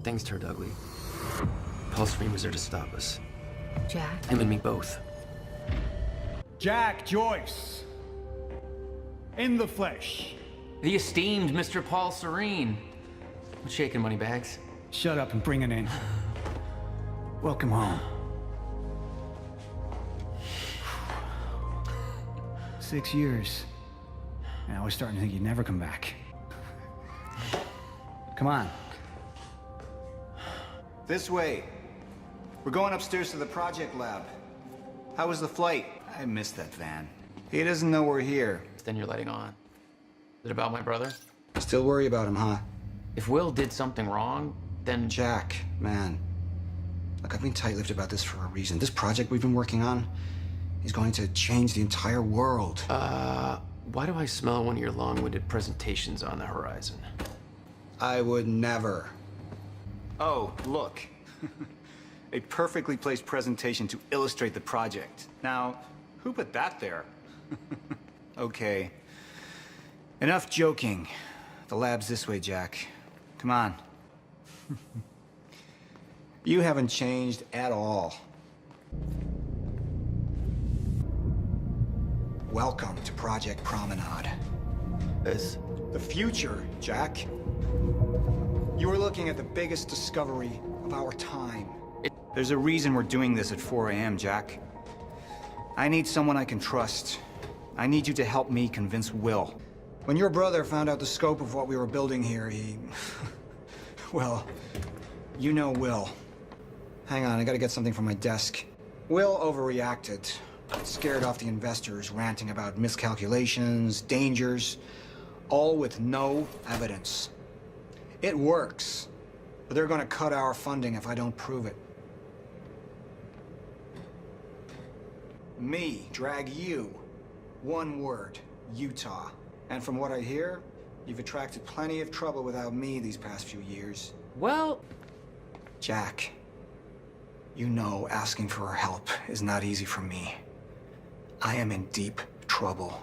things turned ugly, Paul Serene was there to stop us. Jack? Him and me both. Jack Joyce. In the flesh. The esteemed Mr. Paul Serene. What's shaking, Moneybags? Shut up and bring it in. Welcome home. 6 years. And I was starting to think you'd never come back. Come on. This way. We're going upstairs to the project lab. How was the flight? I missed that van. He doesn't know we're here. Then you're letting on. Is it about my brother? Still worry about him, huh? If Will did something wrong, then... Jack, man. Look, I've been tight-lipped about this for a reason. This project we've been working on is going to change the entire world. Why do I smell one of your long-winded presentations on the horizon? I would never. Oh, look. A perfectly placed presentation to illustrate the project. Now, who put that there? Okay. Enough joking. The lab's this way, Jack. Come on. You haven't changed at all. Welcome to Project Promenade. This? The future, Jack. You are looking at the biggest discovery of our time. There's a reason we're doing this at 4 a.m., Jack. I need someone I can trust. I need you to help me convince Will. When your brother found out the scope of what we were building here, he... well, you know Will. Hang on, I gotta get something from my desk. Will overreacted. Scared off the investors, ranting about miscalculations, dangers, all with no evidence. It works, but they're gonna cut our funding if I don't prove it. Me drag you. One word, Utah. And from what I hear, you've attracted plenty of trouble without me these past few years. Well... Jack, you know asking for help is not easy for me. I am in deep trouble.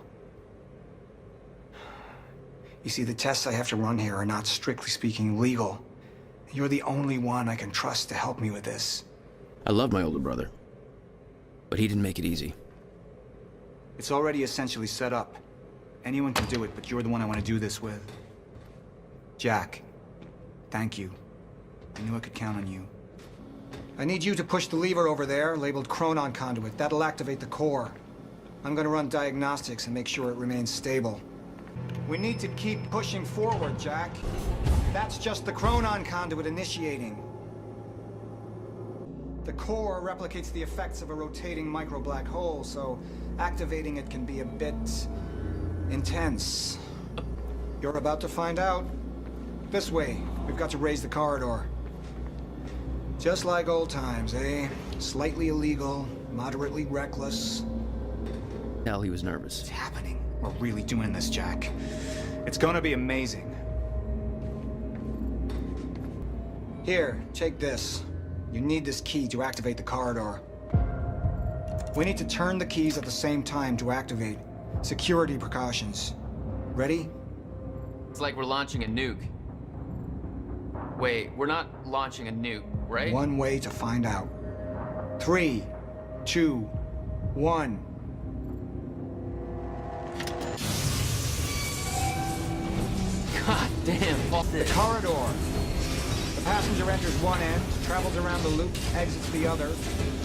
You see, the tests I have to run here are not strictly speaking legal. You're the only one I can trust to help me with this. I love my older brother, but he didn't make it easy. It's already essentially set up. Anyone can do it, but you're the one I want to do this with. Jack, thank you. I knew I could count on you. I need you to push the lever over there, labeled Chronon Conduit. That'll activate the core. I'm gonna run diagnostics and make sure it remains stable. We need to keep pushing forward, Jack. That's just the Chronon Conduit initiating. The core replicates the effects of a rotating micro-black hole, so activating it can be a bit... intense. You're about to find out. This way. We've got to raise the corridor. Just like old times, eh? Slightly illegal, moderately reckless. Hell, he was nervous. It's happening. We're really doing this, Jack. It's gonna be amazing. Here, take this. You need this key to activate the corridor. We need to turn the keys at the same time to activate. Security precautions. Ready? It's like we're launching a nuke. Wait, we're not launching a nuke, right? One way to find out. 3, 2, 1. God damn, Paul. The corridor. The passenger enters one end, travels around the loop, exits the other,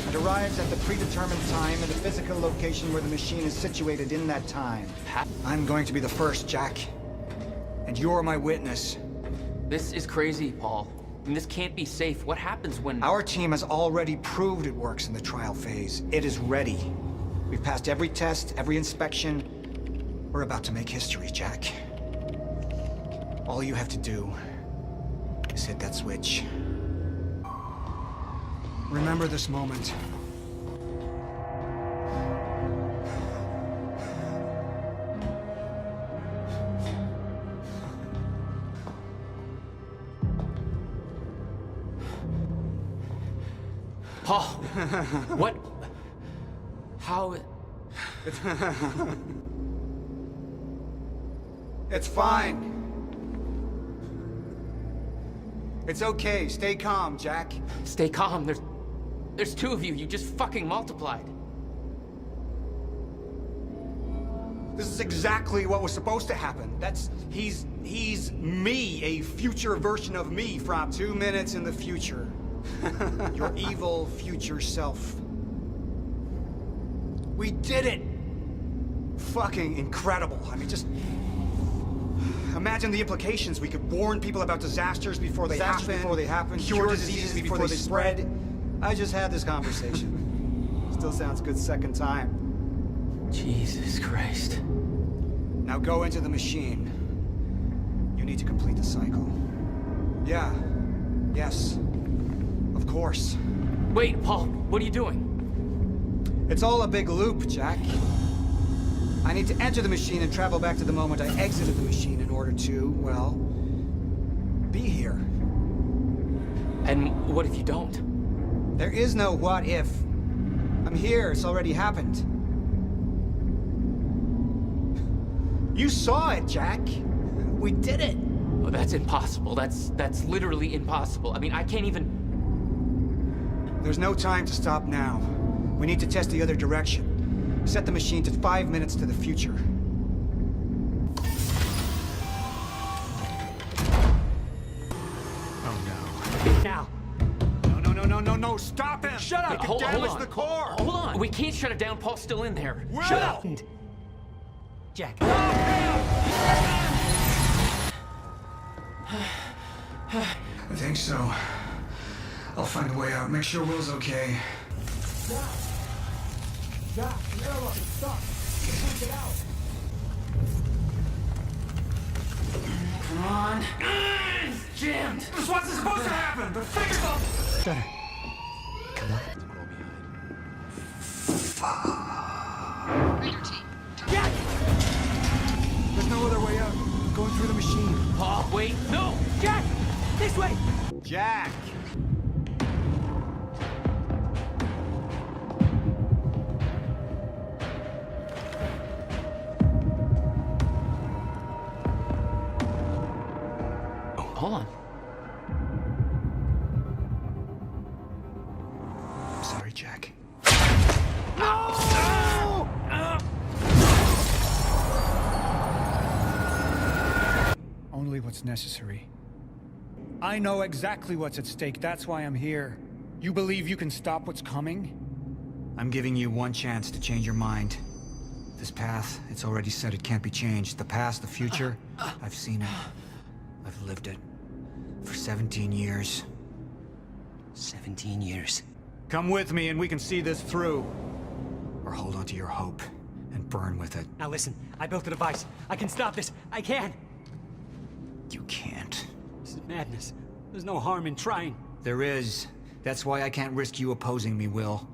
and arrives at the predetermined time and the physical location where the machine is situated in that time. I'm going to be the first, Jack. And you're my witness. This is crazy, Paul. And this can't be safe. What happens when... Our team has already proved it works in the trial phase. It is ready. We've passed every test, every inspection. We're about to make history, Jack. All you have to do is hit that switch. Remember this moment. Paul, what? How? It's fine. It's okay. Stay calm, Jack. Stay calm. There's two of you. You just fucking multiplied. This is exactly what was supposed to happen. He's me, a future version of me from 2 minutes in the future. Your evil future self. We did it! Fucking incredible. I mean, just... imagine the implications. We could warn people about disasters before they happen. Cure diseases before they spread. I just had this conversation. Still sounds good second time. Jesus Christ. Now go into the machine. You need to complete the cycle. Yeah. Yes. Of course. Wait, Paul, what are you doing? It's all a big loop, Jack. I need to enter the machine and travel back to the moment I exited the machine in order to, well, be here. And what if you don't? There is no what if. I'm here, it's already happened. You saw it, Jack. We did it. Oh, that's impossible. That's literally impossible. I mean, I can't even... There's no time to stop now. We need to test the other direction. Set the machine to 5 minutes to the future. Oh no. Now. No, stop him! Shut up! Hold Damage on. the core! Hold on. We can't shut it down. Paul's still in there. Shut up! Jack. I think so. I'll find a way out. Make sure Will's okay. Jack, the airlock is stuck. Can't get out. Come on. It's jammed. This wasn't supposed to happen, but figure it out. Better. Jack! There's no other way out. Going through the machine. Paul, wait. No! Jack! This way! Jack! Hold on. I'm sorry, Jack. Only what's necessary. I know exactly what's at stake. That's why I'm here. You believe you can stop what's coming? I'm giving you one chance to change your mind. This path, it's already said it can't be changed. The past, the future, I've seen it. I've lived it. For 17 years. 17 years. Come with me and we can see this through. Or hold on to your hope and burn with it. Now listen, I built a device. I can stop this. I can. You can't. This is madness. There's no harm in trying. There is. That's why I can't risk you opposing me, Will.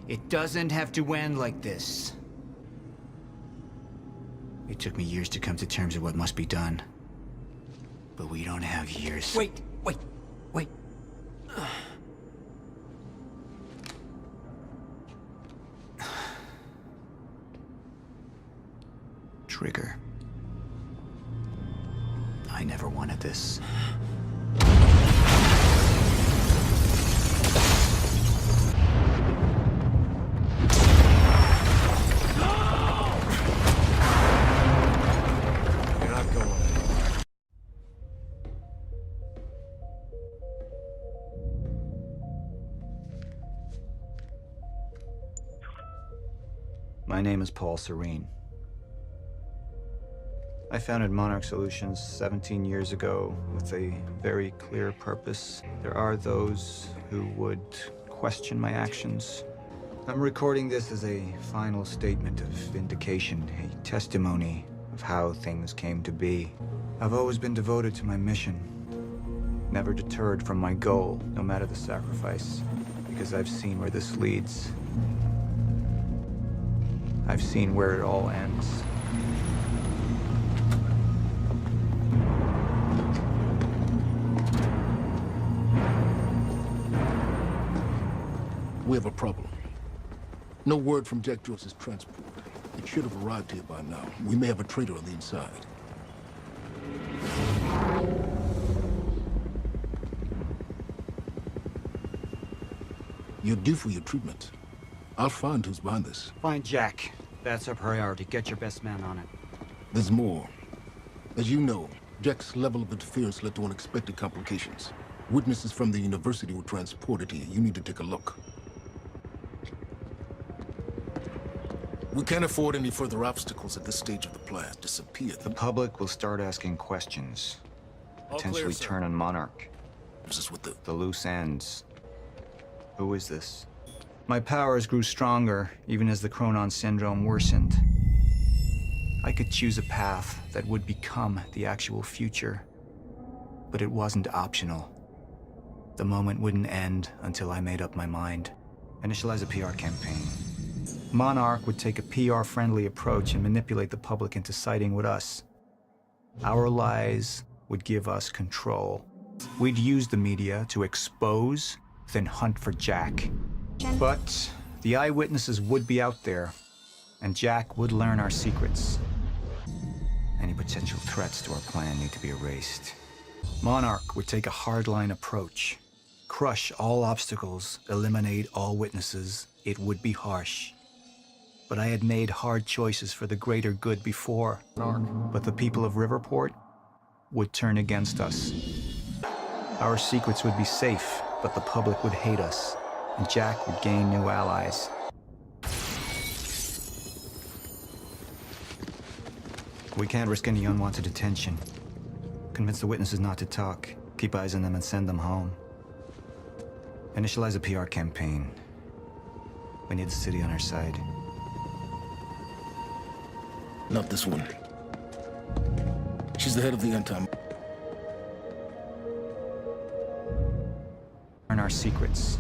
It doesn't have to end like this. It took me years to come to terms with what must be done. But we don't have years. Wait. Trigger. I never wanted this. You're not going anywhere. My name is Paul Serene. I founded Monarch Solutions 17 years ago with a very clear purpose. There are those who would question my actions. I'm recording this as a final statement of vindication, a testimony of how things came to be. I've always been devoted to my mission, never deterred from my goal, no matter the sacrifice, because I've seen where this leads. I've seen where it all ends. We have a problem. No word from Jack Joyce's transport. It should have arrived here by now. We may have a traitor on the inside. You're due for your treatment. I'll find who's behind this. Find Jack. That's our priority. Get your best man on it. There's more. As you know, Jack's level of interference led to unexpected complications. Witnesses from the university were transported here. You need to take a look. We can't afford any further obstacles at this stage of the plan. Disappear. The public will start asking questions. Potentially turn on Monarch. This is with The loose ends. Who is this? My powers grew stronger, even as the Chronon syndrome worsened. I could choose a path that would become the actual future. But it wasn't optional. The moment wouldn't end until I made up my mind. Initialize a PR campaign. Monarch would take a PR-friendly approach and manipulate the public into siding with us. Our lies would give us control. We'd use the media to expose, then hunt for Jack. But the eyewitnesses would be out there, and Jack would learn our secrets. Any potential threats to our plan need to be erased. Monarch would take a hardline approach. Crush all obstacles, eliminate all witnesses. It would be harsh. But I had made hard choices for the greater good before. But the people of Riverport would turn against us. Our secrets would be safe, but the public would hate us, and Jack would gain new allies. We can't risk any unwanted attention. Convince the witnesses not to talk. Keep eyes on them and send them home. Initialize a PR campaign. We need the city on our side. Not this one. She's the head of the anti... Learn our secrets.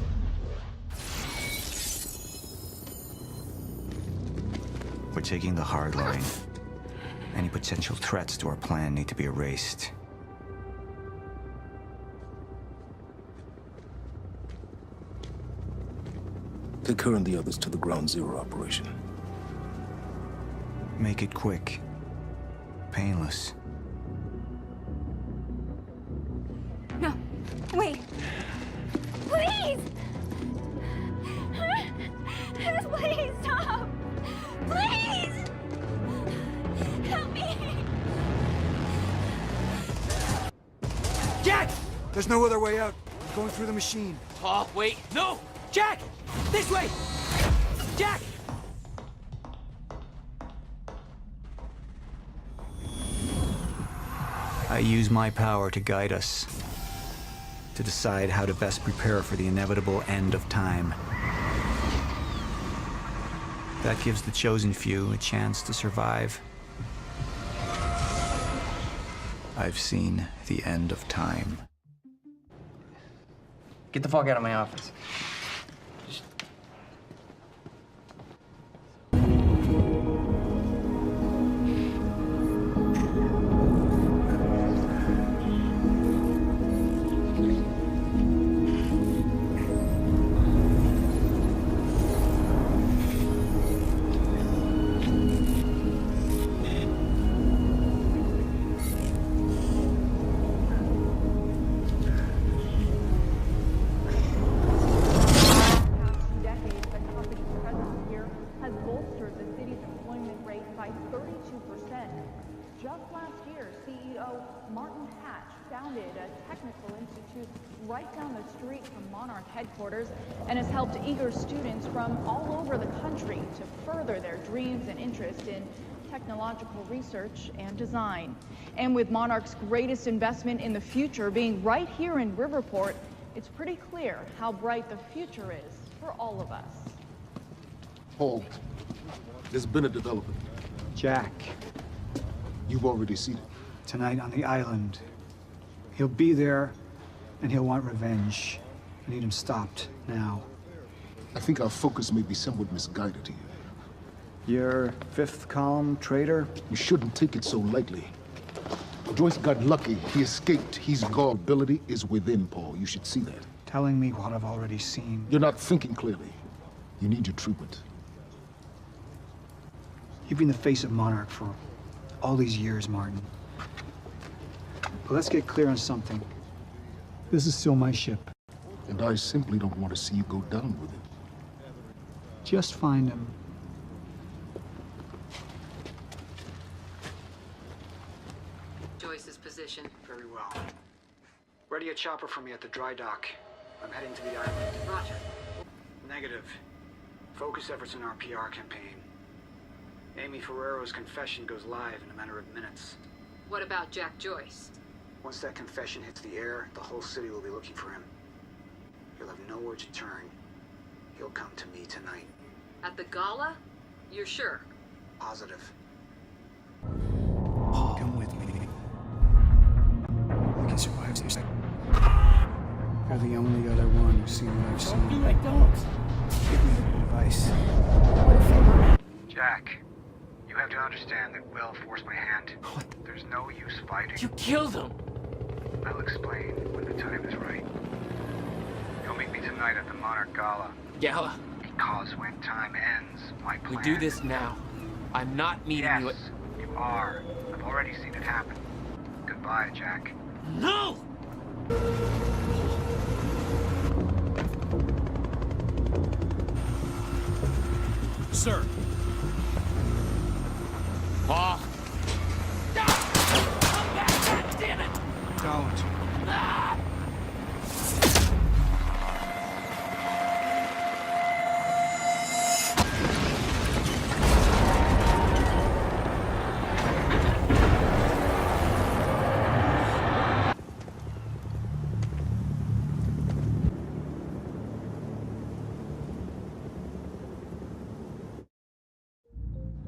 We're taking the hard line. Any potential threats to our plan need to be erased. Take her and the others to the Ground Zero operation. Make it quick. Painless. No, wait. Please! Please stop! Please! Help me! Jack! There's no other way out. I'm going through the machine. Paul, wait. No! Jack! This way! Jack! I use my power to guide us. To decide how to best prepare for the inevitable end of time. That gives the chosen few a chance to survive. I've seen the end of time. Get the fuck out of my office. Just last year, CEO Martin Hatch founded a technical institute right down the street from Monarch headquarters and has helped eager students from all over the country to further their dreams and interest in technological research and design. And with Monarch's greatest investment in the future being right here in Riverport, it's pretty clear how bright the future is for all of us. Paul, there's been a development. Jack, You've already seen it. tonight on the island. He'll be there, and he'll want revenge. I need him stopped, now. I think our focus may be somewhat misguided here. Your fifth column traitor? You shouldn't take it so lightly. Joyce got lucky. He escaped. His ability is within, Paul. You should see that. Telling me what I've already seen. You're not thinking clearly. You need your treatment. You've been the face of Monarch for all these years, Martin. But let's get clear on something. This is still my ship. And I simply don't want to see you go down with it. Just find him. Joyce's position. Very well. Ready a chopper for me at the dry dock. I'm heading to the island. Roger. Negative. Focus efforts in our PR campaign. Amy Ferrero's confession goes live in a matter of minutes. What about Jack Joyce? Once that confession hits the air, the whole city will be looking for him. He'll have nowhere to turn. He'll come to me tonight. At the gala? You're sure? Positive. Come with me. I can survive this. You're the only other one who's seen what I've seen. Don't do like dogs. Give me advice. Jack, you have to understand that Will forced my hand. There's no use fighting. You killed him. I'll explain when the time is right. You'll meet me tonight at the Monarch Gala. Gala, Because when time ends, my plan... we do this now. I'm not meeting Yes, you at... you are. I've already seen it happen. Goodbye, Jack. No! Sir. Paul. Come back, damn it! Don't.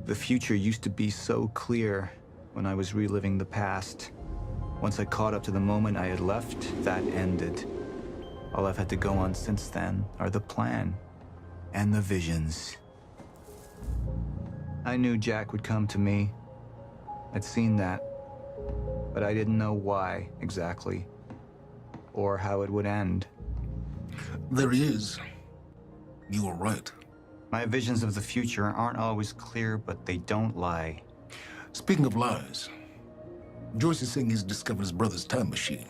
The future used to be so clear when I was reliving the past. Once I caught up to the moment I had left, that ended. All I've had to go on since then are the plan and the visions. I knew Jack would come to me. I'd seen that, but I didn't know why exactly, or how it would end. There he is. You were right. My visions of the future aren't always clear, but they don't lie. Speaking of lies, Joyce is saying he's discovered his brother's time machine.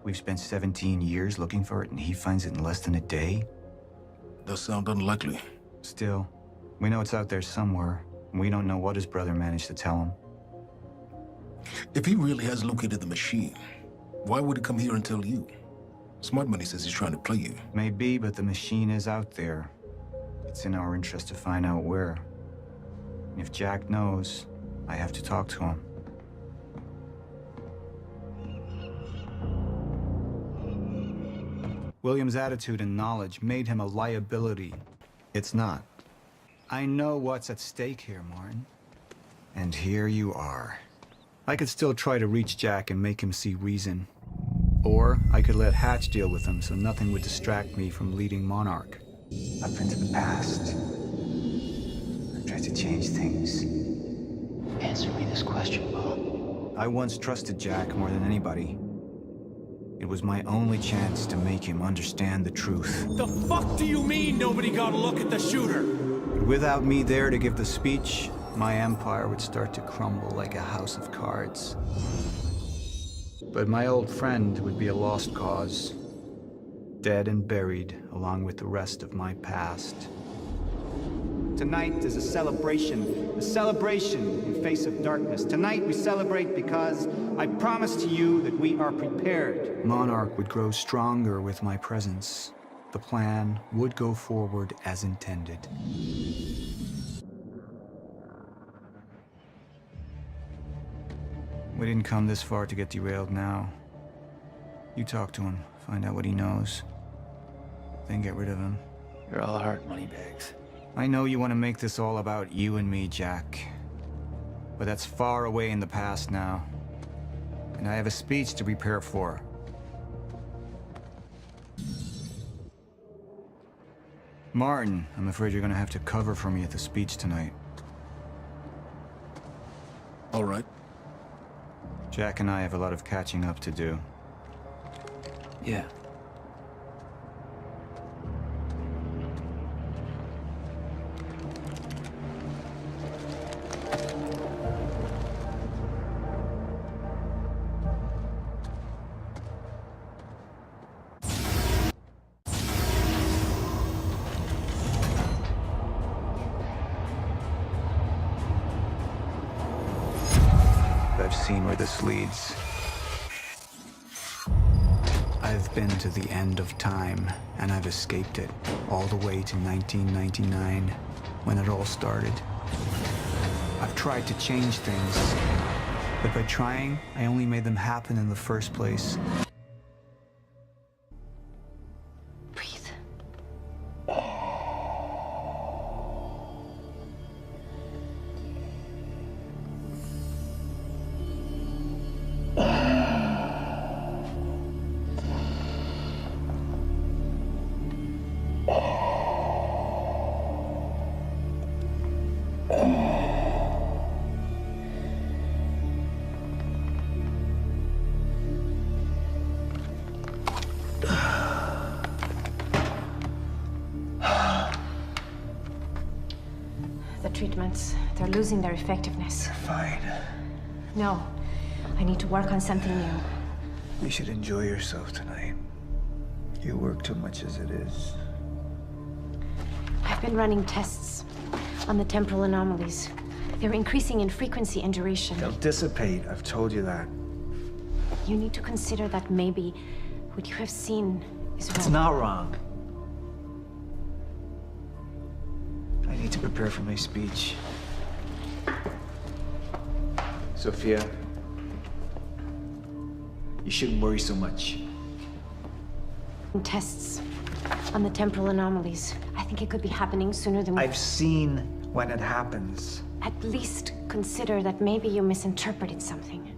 We've spent 17 years looking for it, and he finds it in less than a day? Does sound unlikely. Still, we know it's out there somewhere, and we don't know what his brother managed to tell him. If he really has located the machine, why would he come here and tell you? Smart Money says he's trying to play you. Maybe, but the machine is out there. It's in our interest to find out where. And if Jack knows, I have to talk to him. William's attitude and knowledge made him a liability. It's not. I know what's at stake here, Martin. And here you are. I could still try to reach Jack and make him see reason. Or I could let Hatch deal with him so nothing would distract me from leading Monarch. Up into the past. I tried to change things. Answer me this question, Paul. I once trusted Jack more than anybody. It was my only chance to make him understand the truth. The fuck do you mean nobody got a look at the shooter? But without me there to give the speech, my empire would start to crumble like a house of cards. But my old friend would be a lost cause. Dead and buried, along with the rest of my past. Tonight is a celebration in face of darkness. Tonight we celebrate because I promise to you that we are prepared. Monarch would grow stronger with my presence. The plan would go forward as intended. We didn't come this far to get derailed now. You talk to him, find out what he knows, then get rid of him. You're all heart, Moneybags. I know you want to make this all about you and me, Jack. But that's far away in the past now. And I have a speech to prepare for. Martin, I'm afraid you're going to have to cover for me at the speech tonight. All right. Jack and I have a lot of catching up to do. Yeah. seen where this leads. I've been to the end of time, and I've escaped it, all the way to 1999, when it all started. I've tried to change things, but by trying, I only made them happen in the first place. Breathe. The treatments, they're losing their effectiveness. Fine. No, I need to work on something new. You should enjoy yourself tonight. You work too much as it is. I've been running tests on the temporal anomalies. They're increasing in frequency and duration. They'll dissipate, I've told you that. You need to consider that maybe what you have seen is wrong. It's not wrong. I need to prepare for my speech. Sophia, you shouldn't worry so much. Tests on the temporal anomalies. I think it could be happening sooner than we... I've seen when it happens. At least consider that maybe you misinterpreted something.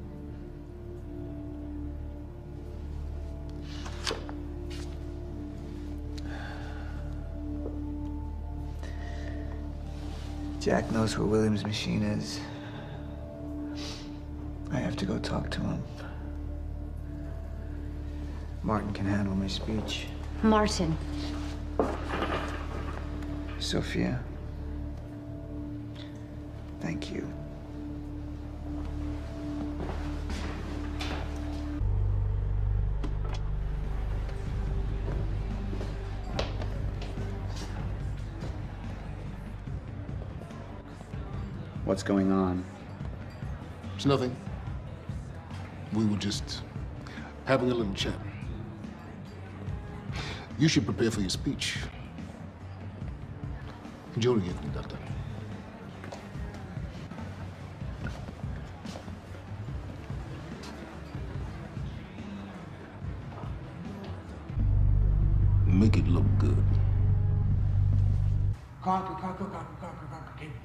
Jack knows where William's machine is. I have to go talk to him. Martin can handle my speech. Martin. Sophia, thank you. What's going on? It's nothing. We were just having a little chat. You should prepare for your speech. Enjoy the evening, Doctor. Make it look good. Crocker.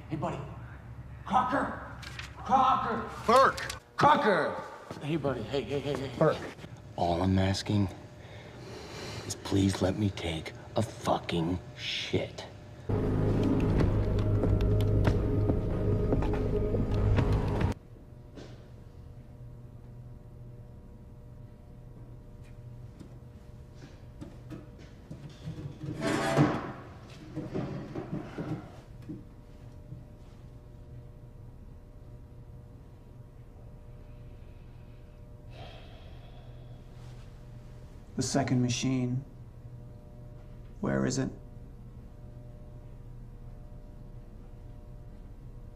Hey, buddy. Crocker! Burke! Crocker! Hey, buddy. Hey. Burke. All I'm asking is please let me take a fucking shit. The second machine. Where is it?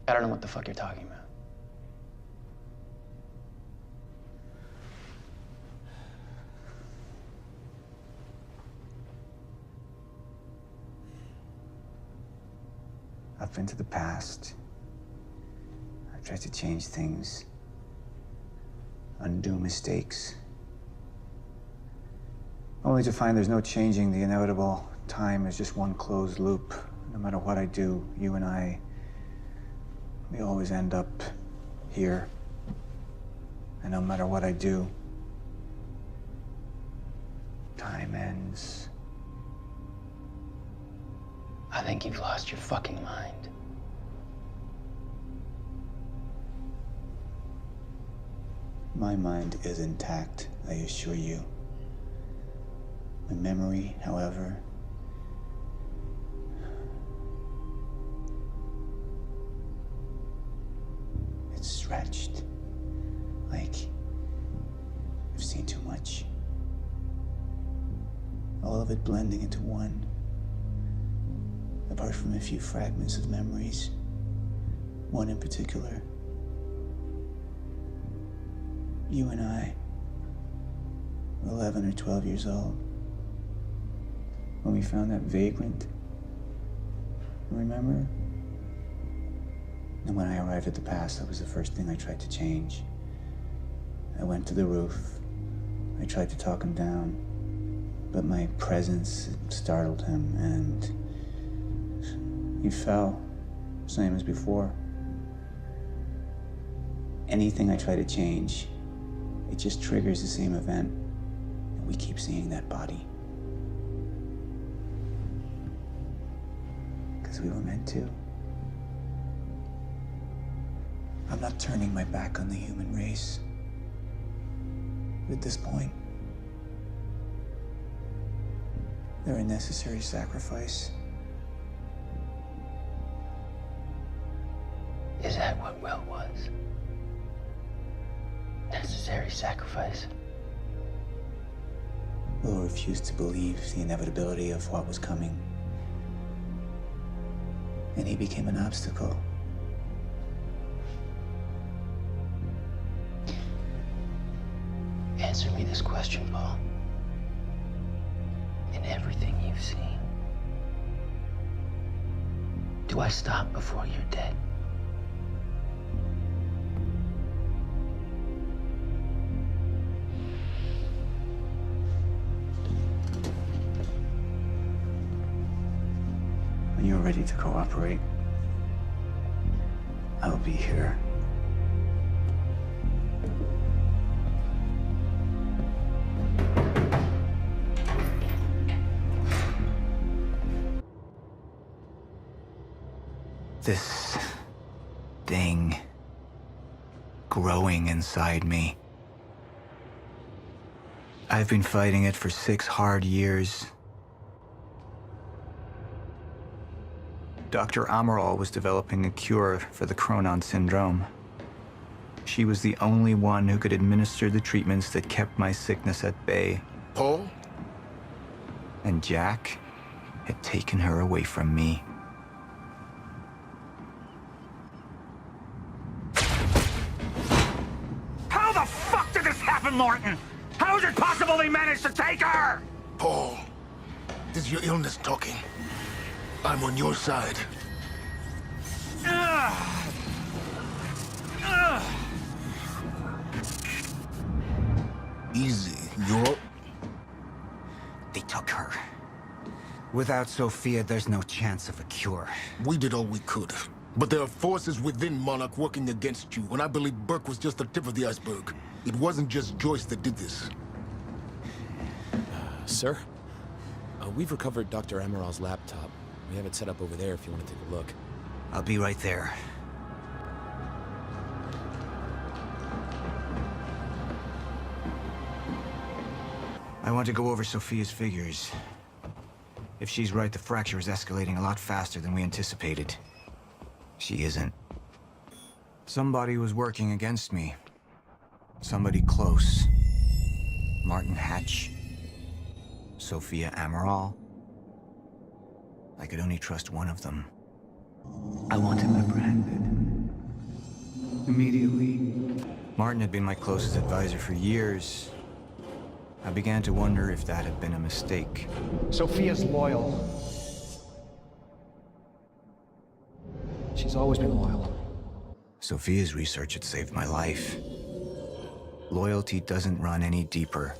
I don't know what the fuck you're talking about. I've been to the past. I've tried to change things, undo mistakes, only to find there's no changing the inevitable. Time is just one closed loop. No matter what I do, you and I, we always end up here. And no matter what I do, time ends. I think you've lost your fucking mind. My mind is intact, I assure you. My memory, however, it's stretched. Like I've seen too much. All of it blending into one. Apart from a few fragments of memories. One in particular. You and I were 11 or 12 years old when we found that vagrant. Remember? And when I arrived at the pass, that was the first thing I tried to change. I went to the roof. I tried to talk him down, but my presence startled him, and he fell, same as before. Anything I try to change, it just triggers the same event, and we keep seeing that body. Because we were meant to. I'm not turning my back on the human race. But at this point, they're a necessary sacrifice. Is that what Will was? Necessary sacrifice? Will refused to believe the inevitability of what was coming. And he became an obstacle. Answer me this question, Paul. In everything you've seen, do I stop before you're dead? When you're ready to cooperate, I'll be here. This thing growing inside me. I've been fighting it for 6 hard years. Dr. Amaral was developing a cure for the Cronon syndrome. She was the only one who could administer the treatments that kept my sickness at bay. Paul? And Jack had taken her away from me. How the fuck did this happen, Martin? How is it possible they managed to take her? Paul, this is your illness talking. I'm on your side. Easy, you're up. They took her. Without Sophia, there's no chance of a cure. We did all we could. But there are forces within Monarch working against you, and I believe Burke was just the tip of the iceberg. It wasn't just Joyce that did this. Sir? We've recovered Dr. Amaral's laptop. We have it set up over there if you want to take a look. I'll be right there. I want to go over Sophia's figures. If she's right, the fracture is escalating a lot faster than we anticipated. She isn't. Somebody was working against me. Somebody close. Martin Hatch. Sophia Amaral. I could only trust one of them. I want him apprehended. Immediately. Martin had been my closest advisor for years. I began to wonder if that had been a mistake. Sophia's loyal. She's always been loyal. Sophia's research had saved my life. Loyalty doesn't run any deeper.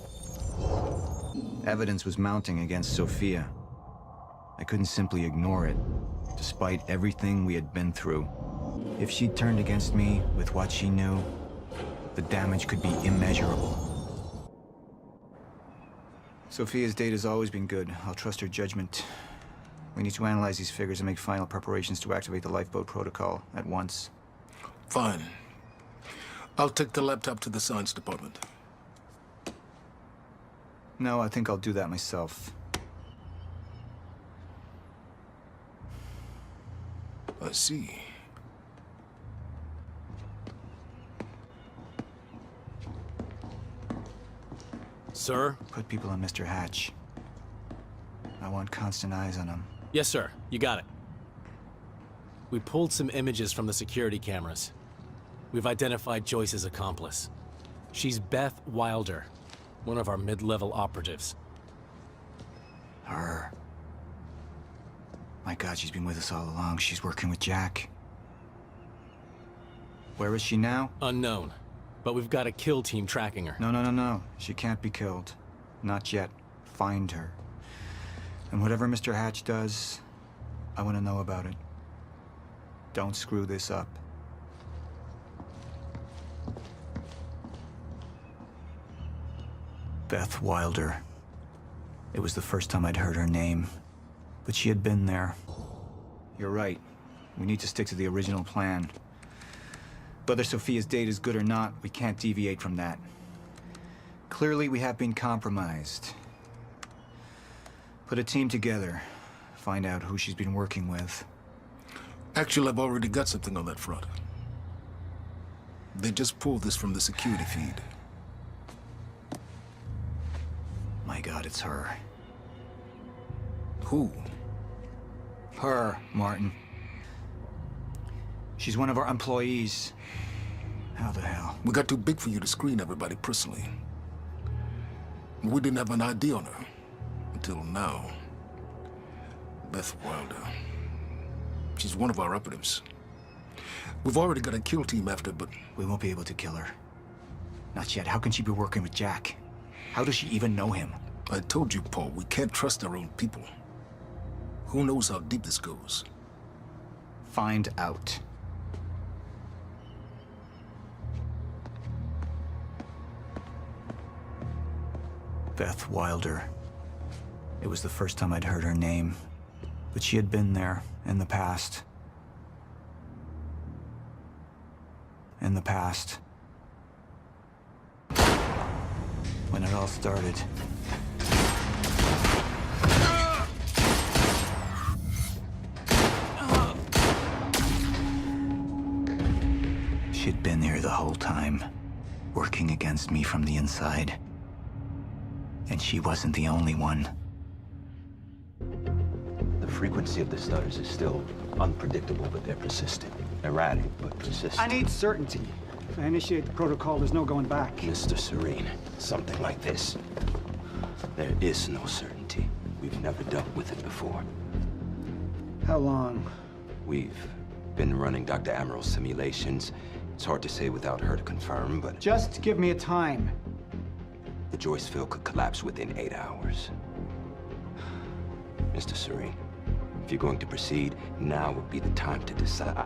Evidence was mounting against Sophia. I couldn't simply ignore it, despite everything we had been through. If she turned against me with what she knew, the damage could be immeasurable. Sophia's data's always been good. I'll trust her judgment. We need to analyze these figures and make final preparations to activate the lifeboat protocol at once. Fine. I'll take the laptop to the science department. No, I think I'll do that myself. I see. Sir? Put people on Mr. Hatch. I want constant eyes on him. Yes, sir. You got it. We pulled some images from the security cameras. We've identified Joyce's accomplice. She's Beth Wilder, one of our mid-level operatives. Her. My God, she's been with us all along. She's working with Jack. Where is she now? Unknown. But we've got a kill team tracking her. No. She can't be killed. Not yet. Find her. And whatever Mr. Hatch does, I want to know about it. Don't screw this up. Beth Wilder. It was the first time I'd heard her name, but she had been there. You're right. We need to stick to the original plan. Whether Sophia's date is good or not, we can't deviate from that. Clearly, we have been compromised. Put a team together. Find out who she's been working with. Actually, I've already got something on that front. They just pulled this from the security feed. My God, it's her. Who? Her, Martin. She's one of our employees. How the hell? We got too big for you to screen everybody personally. We didn't have an ID on her. Until now. Beth Wilder. She's one of our operatives. We've already got a kill team after, but... We won't be able to kill her. Not yet. How can she be working with Jack? How does she even know him? I told you, Paul, we can't trust our own people. Who knows how deep this goes? Find out. Beth Wilder. It was the first time I'd heard her name, but she had been there in the past. In the past. When it all started. She'd been there the whole time, working against me from the inside. And she wasn't the only one. The frequency of the stutters is still unpredictable, but they're persistent. Erratic, but persistent. I need certainty. If I initiate the protocol, there's no going back. Mr. Serene, something like this. There is no certainty. We've never dealt with it before. How long? We've been running Dr. Amaral's simulations. It's hard to say without her to confirm, but... Just give me a time. The Joyce field could collapse within 8 hours. Mr. Serene, if you're going to proceed, now would be the time to decide.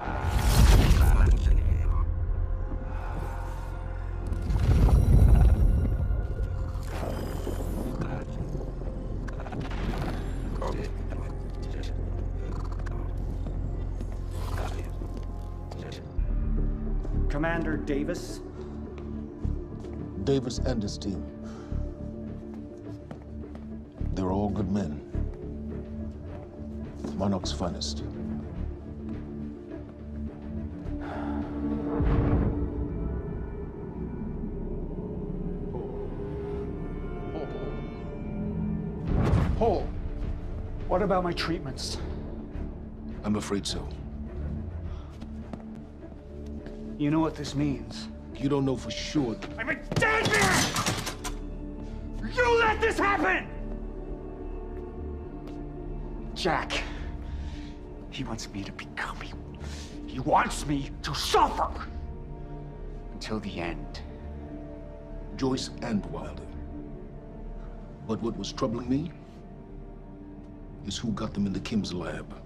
Commander Davis? Davis and his team. They're all good men. Monarch's finest. Paul, what about my treatments? I'm afraid so. You know what this means? You don't know for sure. I'm in danger! You let this happen! Jack, he wants me to become you. He wants me to suffer until the end. Joyce and Wilder. But what was troubling me is who got them into Kim's lab.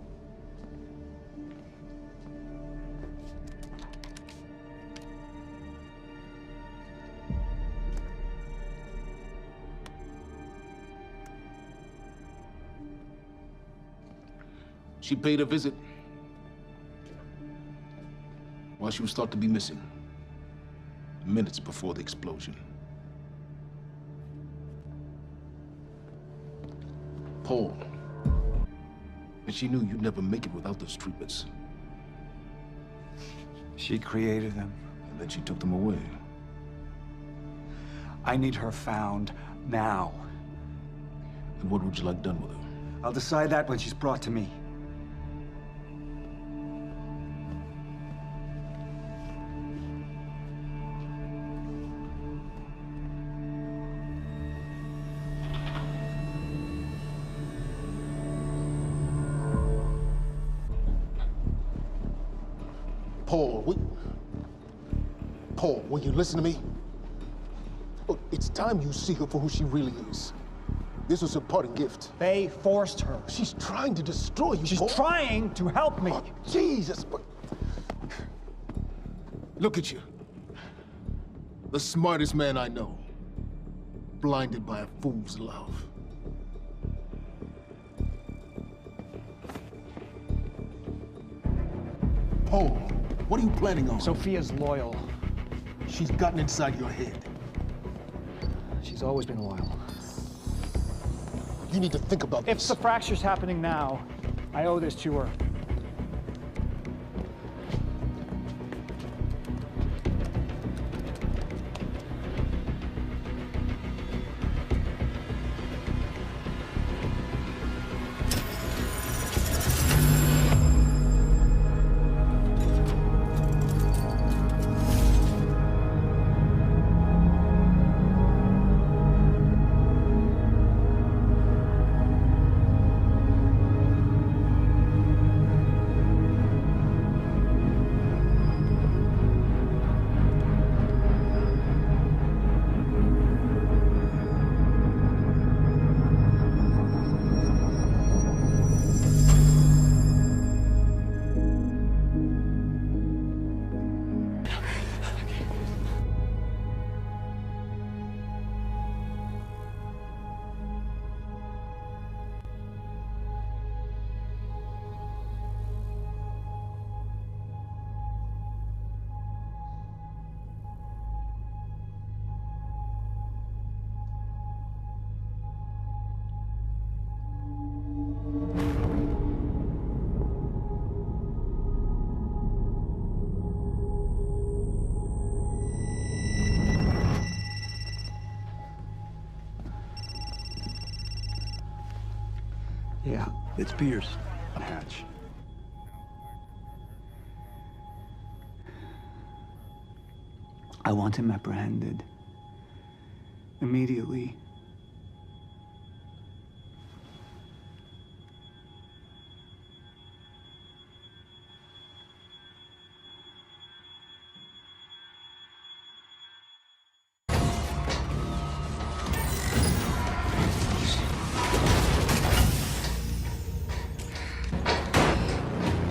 She paid a visit while she was thought to be missing, minutes before the explosion. Paul, and she knew you'd never make it without those treatments. She created them. And then she took them away. I need her found now. And what would you like done with her? I'll decide that when she's brought to me. Paul, will you listen to me? Look, it's time you see her for who she really is. This was her parting gift. They forced her. She's trying to destroy you, She's Paul. trying to help me. Oh, Jesus, but... Look at you. The smartest man I know. Blinded by a fool's love. Paul, what are you planning on? Sophia's loyal. She's gotten inside your head. She's always been loyal. You need to think about If this. the fracture's happening now, I owe this to her. Yeah, it's Pierce. Hatch. I want him apprehended. Immediately.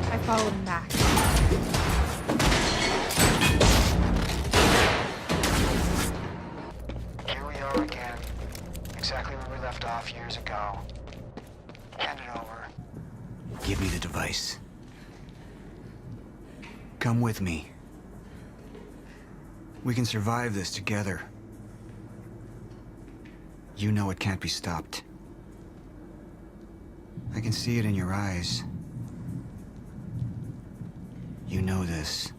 I followed him back. Here we are again. Exactly where we left off years ago. Hand it over. Give me the device. Come with me. We can survive this together. You know it can't be stopped. I can see it in your eyes. You know this.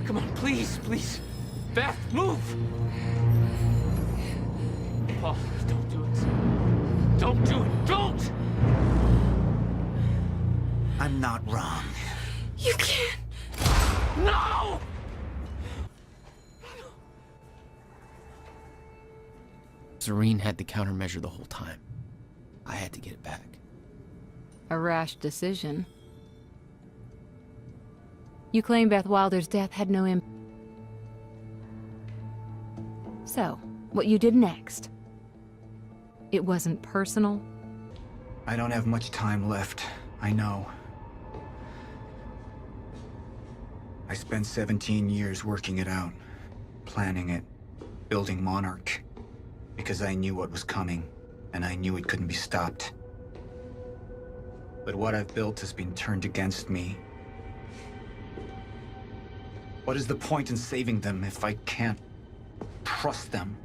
Come on, please, please. Beth, move! Paul, don't do it. Don't do it. Don't! I'm not wrong. You can't. No! Serene had the countermeasure the whole time. I had to get it back. A rash decision. You claim Beth Wilder's death had no impact. So, what you did next? It wasn't personal? I don't have much time left. I know. I spent 17 years working it out, planning it, building Monarch, because I knew what was coming, and I knew it couldn't be stopped. But what I've built has been turned against me. What is the point in saving them if I can't trust them?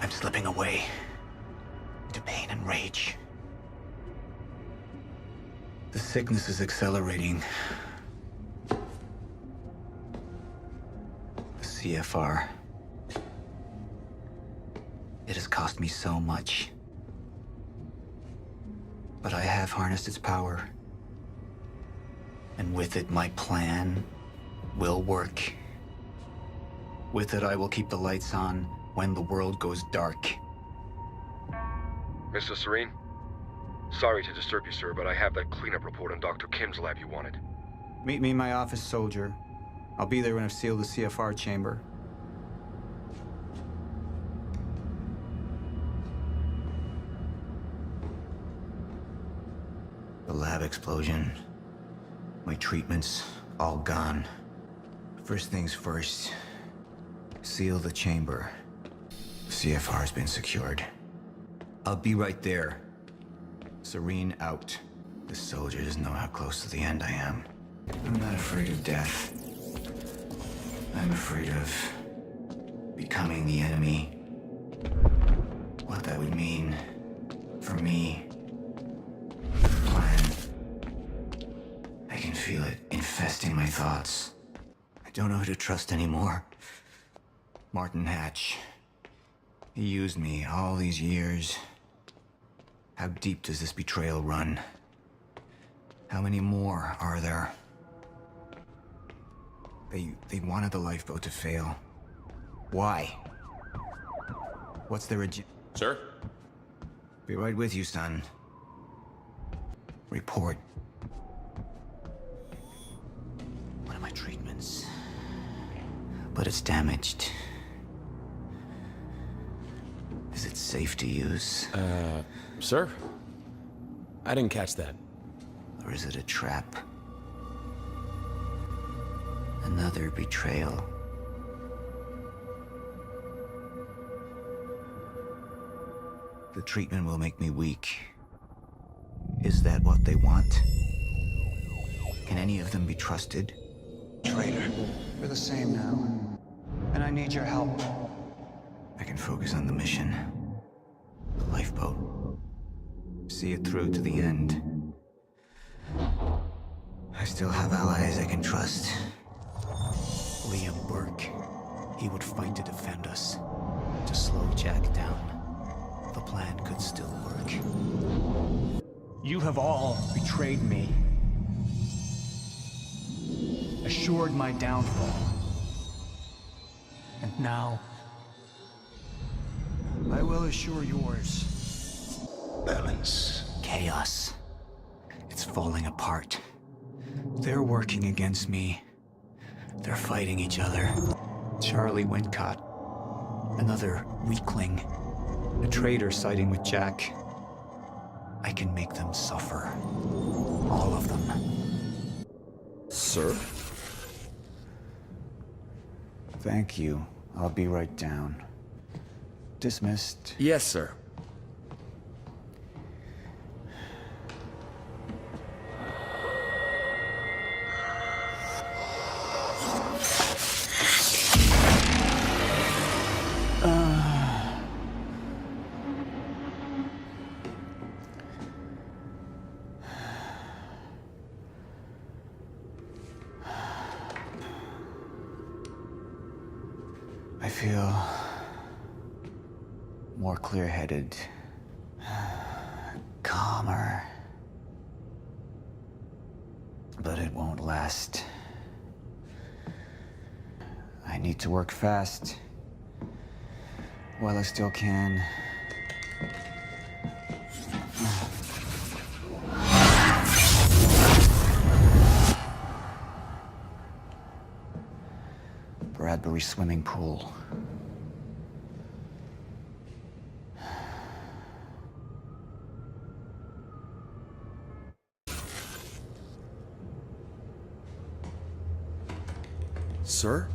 I'm slipping away into pain and rage. The sickness is accelerating. CFR. It has cost me so much. But I have harnessed its power. And with it, my plan will work. With it, I will keep the lights on when the world goes dark. Mr. Serene? Sorry to disturb you, sir, but I have that cleanup report on Dr. Kim's lab you wanted. Meet me in my office, soldier. I'll be there when I've sealed the CFR chamber. The lab explosion. My treatments, all gone. First things first. Seal the chamber. CFR's been secured. I'll be right there. Serene out. The soldier doesn't know how close to the end I am. I'm not afraid of death. I'm afraid of becoming the enemy. What that would mean for me. The plan. I can feel it infesting my thoughts. I don't know who to trust anymore. Martin Hatch. He used me all these years. How deep does this betrayal run? How many more are there? They wanted the lifeboat to fail. Why? What's their agenda? Sir? Be right with you, son. Report. One of my treatments. But it's damaged. Is it safe to use? Sir? I didn't catch that. Or is it a trap? Another betrayal. The treatment will make me weak. Is that what they want? Can any of them be trusted? Traitor. We're the same now. And I need your help. I can focus on the mission. The lifeboat. See it through to the end. I still have allies I can trust. Liam Burke. He would fight to defend us. To slow Jack down. The plan could still work. You have all betrayed me. Assured my downfall. And now, I will assure yours. Balance. Chaos. It's falling apart. They're working against me. They're fighting each other. Charlie Wincott. Another weakling. A traitor siding with Jack. I can make them suffer. All of them. Sir? Thank you. I'll be right down. Dismissed. Yes, sir. I feel more clear-headed, calmer. But it won't last. I need to work fast while I still can. Bradbury swimming pool. Sir?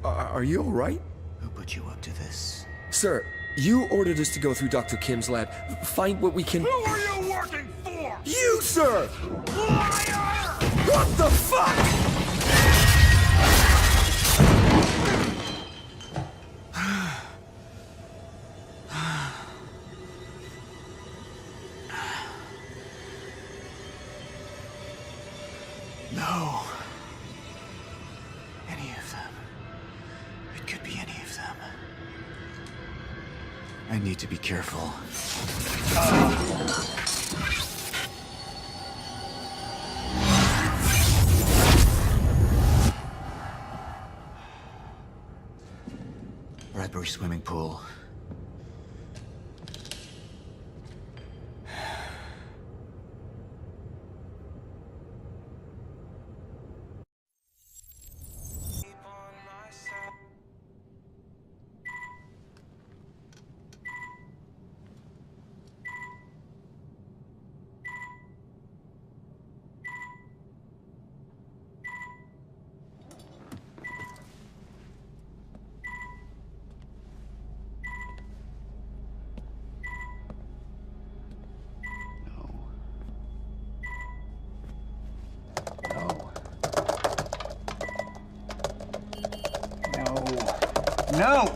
Are you all right? Who put you up to this? Sir, you ordered us to go through Dr. Kim's lab, find what we can... Who are you working for? You, sir! Liar! What the fuck?! No. Any of them. It need to be careful. Bradbury swimming pool. No!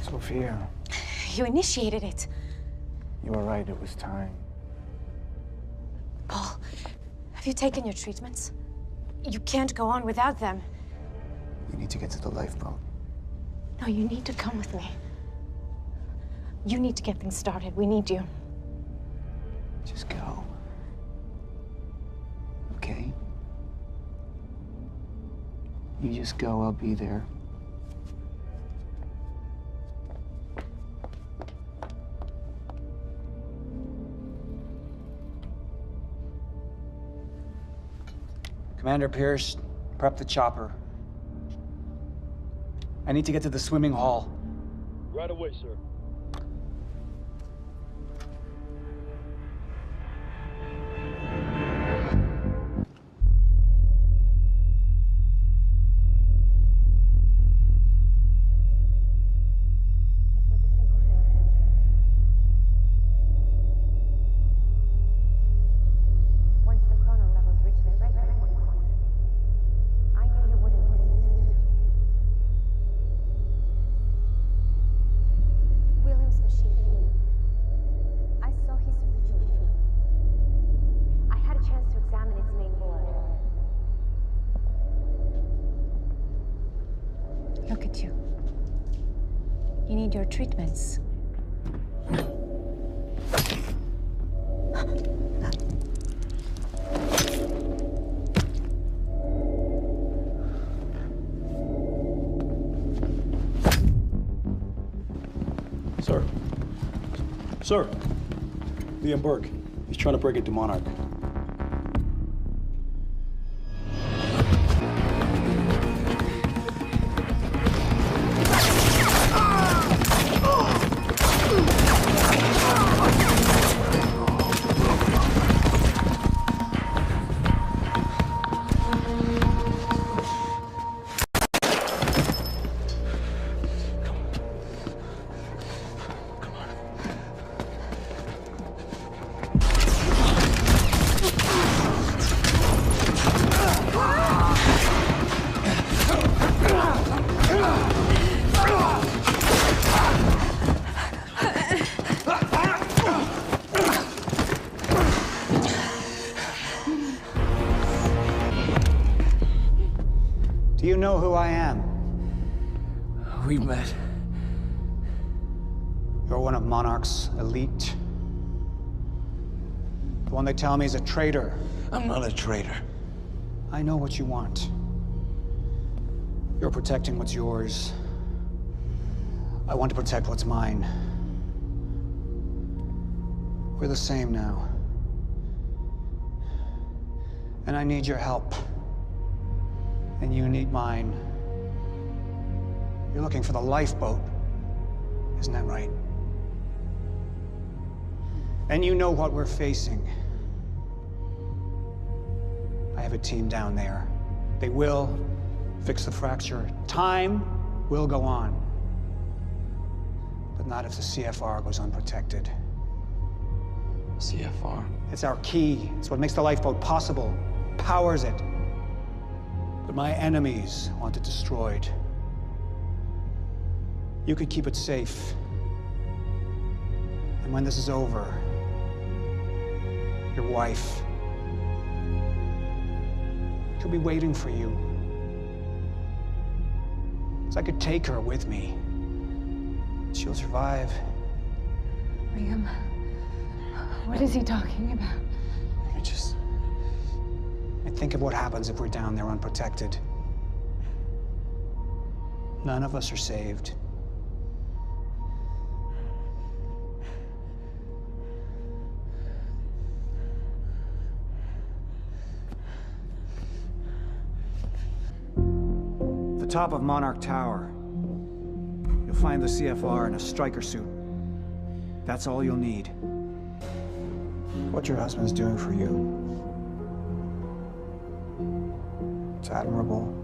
Sophia, You initiated it. you were right, it was time. Paul, have you taken your treatments? You can't go on without them. We need to get to the lifeboat. No, you need to come with me. You need to get things started. We need you. Just go. Okay? You just go, I'll be there. Commander Pierce, prep the chopper. I need to get to the swimming hall. Right away, sir. Once the chrono levels reach their regular point, I knew you wouldn't listen. William's machine. I saw his original. I had a chance to examine its main board. Look at you. You need your treatments. Sir. Sir. Liam Burke. He's trying to break into Monarch. Do you know who I am? We've met. You're one of Monarch's elite. The one they tell me is a traitor. I'm not a traitor. I know what you want. You're protecting what's yours. I want to protect what's mine. We're the same now. And I need your help. And you need mine. You're looking for the lifeboat. Isn't that right? And you know what we're facing. I have a team down there. They will fix the fracture. Time will go on. But not if the CFR goes unprotected. CFR? It's our key. It's what makes the lifeboat possible, powers it. But my enemies want it destroyed. You could keep it safe. And when this is over, your wife, she'll be waiting for you. So I could take her with me. She'll survive. Liam, what is he talking about? I think of what happens if we're down there unprotected. None of us are saved. The top of Monarch Tower. You'll find the CFR in a striker suit. That's all you'll need. What your husband's doing for you, it's admirable.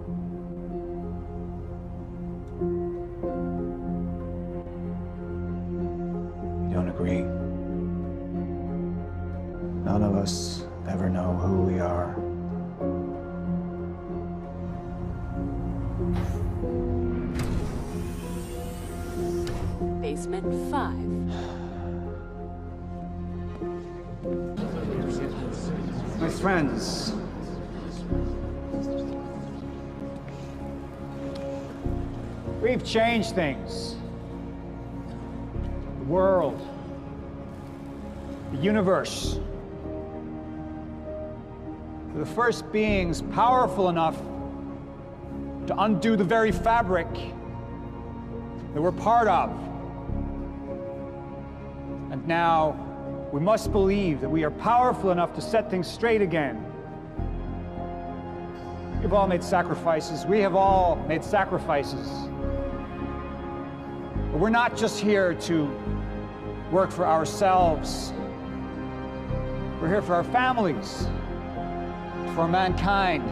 You don't agree? None of us ever know who we are. Basement 5. My friends, we've changed things. The world, the universe. We're the first beings powerful enough to undo the very fabric that we're part of. And now, we must believe that we are powerful enough to set things straight again. We've all made sacrifices. We have all made sacrifices. But we're not just here to work for ourselves. We're here for our families, for mankind.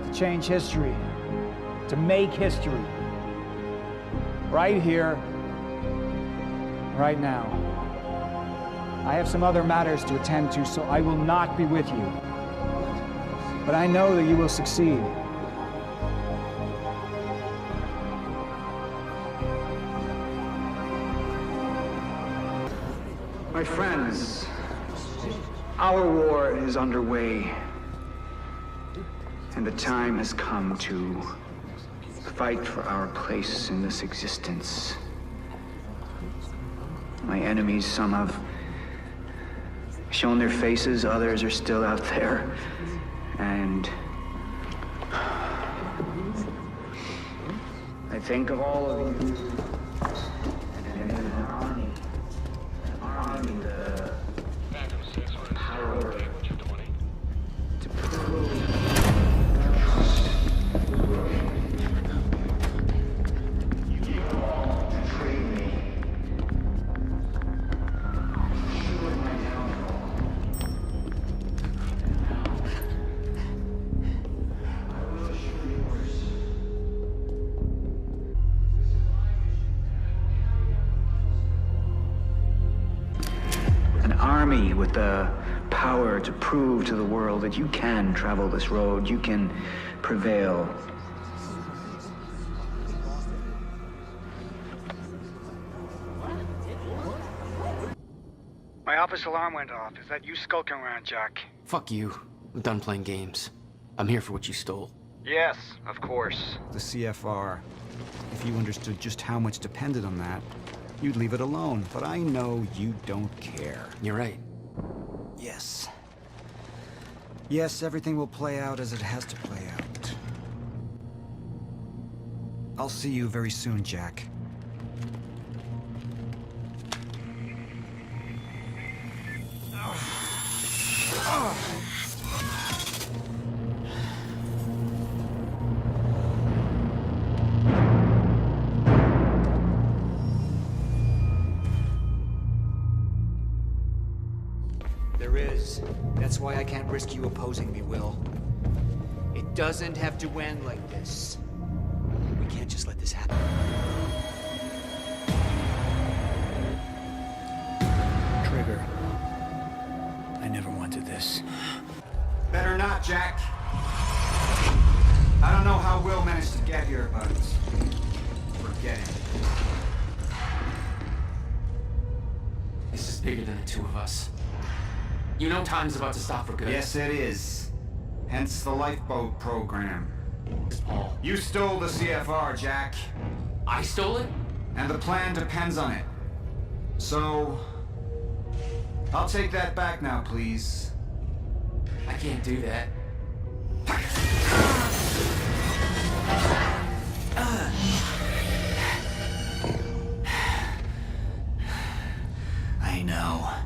To change history, to make history. Right here, right now. I have some other matters to attend to, so I will not be with you. But I know that you will succeed. My friends, our war is underway, and the time has come to fight for our place in this existence. My enemies, some have shown their faces, others are still out there. And I think of all of you and an army, the power to prove. With the power to prove to the world that you can travel this road, you can prevail. My office alarm went off. Is that you skulking around, Jack? Fuck you. I'm done playing games. I'm here for what you stole. Yes, of course. The CFR. If you understood just how much depended on that, you'd leave it alone. But I know you don't care. You're right. Yes. Yes, everything will play out as it has to play out. I'll see you very soon, Jack. There is. That's why I can't risk you opposing me, Will. It doesn't have to end like this. We can't just let this happen. Trigger. I never wanted this. Better not, Jack. I don't know how Will managed to get here, but forget it. This is bigger than the two of us. You know time's about to stop for good. Yes, it is. Hence the lifeboat program. Paul. You stole the CFR, Jack. I stole it? And the plan depends on it. So, I'll take that back now, please. I can't do that. I know.